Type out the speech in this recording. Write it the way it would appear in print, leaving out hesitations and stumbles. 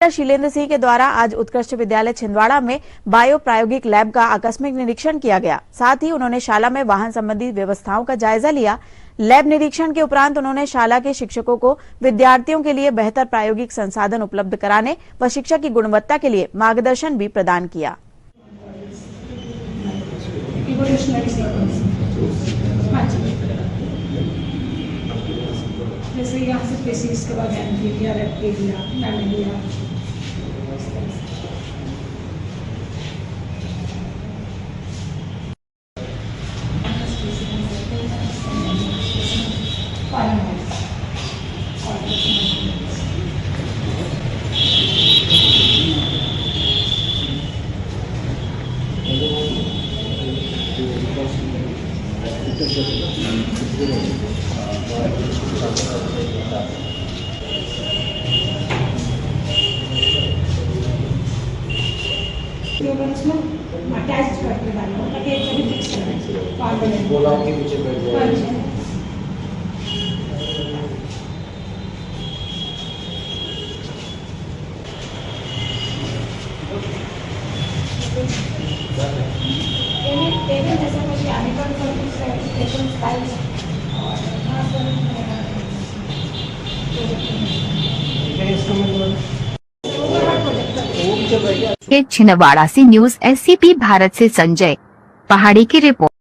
Collector Shilendra Singh के द्वारा आज उत्कृष्ट विद्यालय छिंदवाड़ा में बायो प्रायोगिक लैब का आकस्मिक निरीक्षण किया गया। साथ ही उन्होंने शाला में वाहन संबंधी व्यवस्थाओं का जायजा लिया। लैब निरीक्षण के उपरांत उन्होंने शाला के शिक्षकों को विद्यार्थियों के लिए बेहतर प्रायोगिक संसाधन उपलब्ध कराने व शिक्षा की गुणवत्ता के लिए मार्गदर्शन भी प्रदान किया। जैसे यहाँ से पेसिस के बाद एंथीरिया, रेप्टिलिया, मैमेलिया, अटैच करके डालना ताकि एक जगह फिक्स करना बोला के पीछे बैठ जाए। जैसे मुझे आने का स्टेशन स्टाइल छिंदवाड़ा से न्यूज SCP भारत से संजय पहाड़ी की रिपोर्ट।